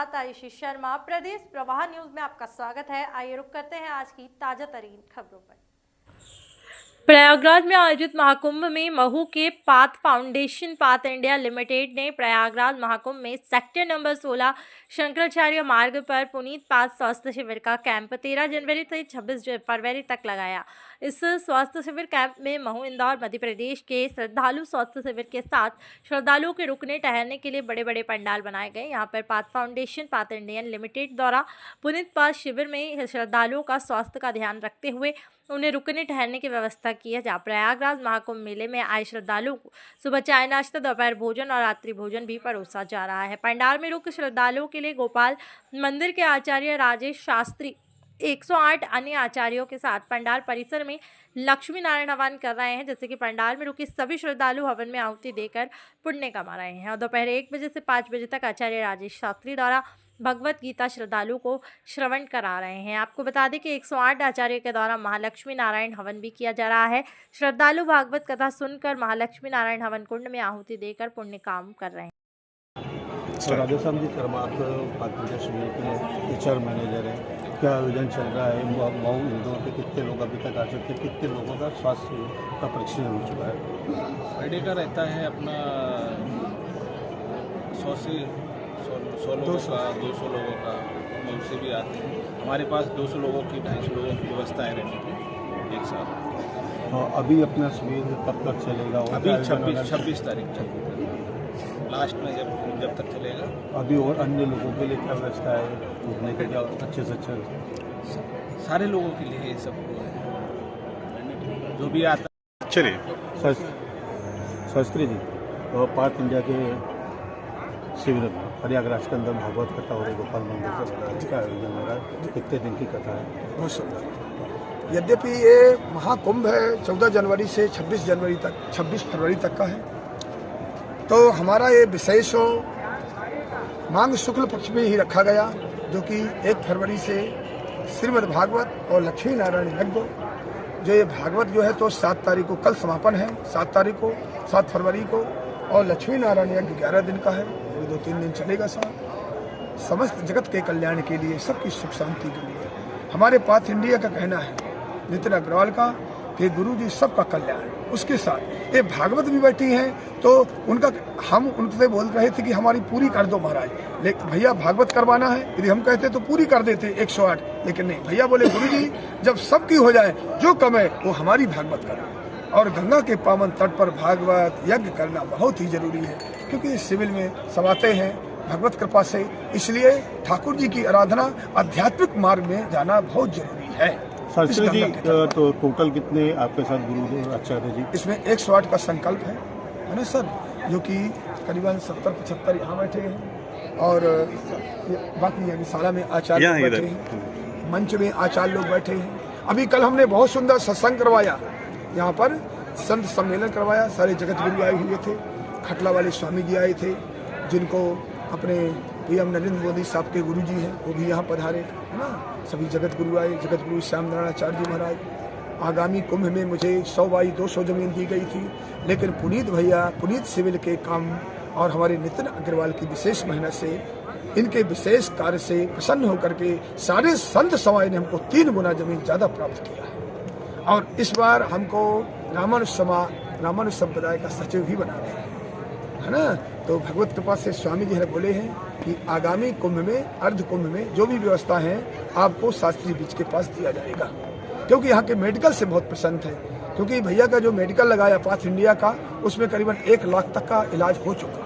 साथ आयुषी शर्मा। प्रदेश प्रवाह न्यूज में आपका स्वागत है। आइए रुक करते हैं आज की ताजा तरीन खबरों पर। प्रयागराज में आयोजित महाकुंभ में महू के path foundation path India limited ने प्रयागराज महाकुंभ में सेक्टर नंबर 16 शंकराचार्य मार्ग पर पुनीत पाथ स्वास्थ्य शिविर का कैंप 13 जनवरी से 26 फरवरी तक लगाया। इस स्वास्थ्य शिविर कैंप में महू, इंदौर, मध्य प्रदेश के श्रद्धालु स्वास्थ्य शिविर के साथ श्रद्धालुओं के रुकने ठहरने के लिए बड़े बड़े पंडाल बनाए गए। यहाँ पर path foundation path Indian limited द्वारा पुनीत पाथ शिविर में श्रद्धालुओं का स्वास्थ्य का ध्यान रखते हुए उन्हें रुकने ठहरने की व्यवस्था की है। जहाँ प्रयागराज महाकुंभ मेले में आए श्रद्धालुओं को सुबह चाय नाश्ता, दोपहर भोजन और रात्रि भोजन भी परोसा जा रहा है। पंडाल में रुक श्रद्धालुओं के लिए गोपाल मंदिर के आचार्य राजेश शास्त्री 108 अन्य आचार्यों के साथ पंडाल परिसर में लक्ष्मी नारायण हवन कर रहे हैं। जैसे कि पंडाल में रुके सभी श्रद्धालु हवन में आहुति देकर पुण्य कमा रहे हैं और दोपहर 1 बजे से 5 बजे तक आचार्य राजेश शास्त्री द्वारा भगवत गीता श्रद्धालुओं को श्रवण करा रहे हैं। आपको बता दें कि 108 आचार्य के द्वारा महालक्ष्मी नारायण हवन भी किया जा रहा है। श्रद्धालु भागवत कथा सुनकर महालक्ष्मी नारायण हवन कुंड में आहुति देकर पुण्य काम कर रहे हैं। राधेश्याम जी शर्मा, आप पात्र शिविर के HR मैनेजर हैं, क्या आयोजन चल रहा है? मऊ इंदौर के कितने लोग अभी तक आ चुके हैं? कितने लोगों का स्वास्थ्य का परीक्षण हो चुका है? फ्राइडे का रहता है अपना 100 से 100 लोगों का, 200 लोगों का, मऊ से भी आते हैं। हमारे पास 200 लोगों की, 250 लोगों की व्यवस्था है रहने की एक साथ। हाँ, अभी अपना शिविर कब तक चलेगा? अभी 26 तारीख तक लास्ट में जब तक चलेगा। अभी और अन्य लोगों के लिए क्या व्यवस्था है? घूमने के क्या अच्छे से अच्छे सारे लोगों के लिए ये सब है, जो भी आता। चलिए शास्त्री जी, पाथ इंडिया के शिविर प्रयागराज के अंदर भागवत कथा हो रही, गोपाल मंदिर से क्या आयोजन हो रहा है? कितने दिन की कथा है? बहुत सुंदर। यद्यपि ये महाकुंभ है 14 जनवरी से 26 जनवरी तक, 26 फरवरी तक का है, तो हमारा ये विशेष हो मांग शुक्ल पक्ष में ही रखा गया, जो कि 1 फरवरी से श्रीमद् भागवत और लक्ष्मी नारायण यज्ञ, जो ये भागवत जो है तो 7 तारीख को कल समापन है, 7 फरवरी को, और लक्ष्मी नारायण यज्ञ 11 दिन का है, ये 2-3 दिन चलेगा। समस्त जगत के कल्याण के लिए, सबकी सुख शांति के लिए हमारे पाथ इंडिया का कहना है, नितिन अग्रवाल का, कि गुरु जी सबका कल्याण। उसके साथ ये भागवत भी बैठी हैं, तो उनका हम उनसे बोल रहे थे कि हमारी पूरी कर दो महाराज, लेकिन भैया भागवत करवाना है, यदि हम कहते तो पूरी कर देते 108, लेकिन नहीं, भैया बोले गुरु जी जब सबकी हो जाए, जो कम है वो हमारी भागवत करें। और गंगा के पावन तट पर भागवत यज्ञ करना बहुत ही जरूरी है, क्योंकि सिविल में सब आते हैं भगवत कृपा से, इसलिए ठाकुर जी की आराधना, आध्यात्मिक मार्ग में जाना बहुत जरूरी है। शास्त्री जी, तो टोटल कितने आपके साथ गुरु आचार्य जी? इसमें 108 का संकल्प है ना सर, जो कि करीबन 70-75 यहाँ बैठे हैं, और बाकी यज्ञशाला में आचार्य बैठे हैं, मंच में आचार्य लोग बैठे हैं। अभी कल हमने बहुत सुंदर सत्संग करवाया, यहाँ पर संत सम्मेलन करवाया, सारे जगत गुरु आए हुए थे, खटला वाले स्वामी जी आए थे, जिनको अपने PM नरेंद्र मोदी साहब के गुरु जी हैं, वो भी यहाँ पधारे, है ना। सभी जगत गुरु आए, जगत गुरु श्याम नारायण आचार्य जी महाराज। आगामी कुंभ में मुझे 100 बाई 200 जमीन दी गई थी, लेकिन पुनीत भैया, पुनीत सिविल के काम और हमारे नितिन अग्रवाल की विशेष मेहनत से, इनके विशेष कार्य से प्रसन्न होकर के सारे संत समाज ने हमको 3 गुना जमीन ज़्यादा प्राप्त किया है। और इस बार हमको रामानुज संप्रदाय का सचिव भी बना रहे हैं, है ना। तो भगवत कृपा से स्वामी जी ने बोले हैं कि आगामी कुंभ में, अर्ध कुंभ में जो भी व्यवस्था है आपको शास्त्री बीच के पास दिया जाएगा, क्योंकि यहाँ के मेडिकल से बहुत प्रसन्न है, क्योंकि भैया का जो मेडिकल लगाया पाथ इंडिया का, उसमें करीबन 1 लाख तक का इलाज हो चुका।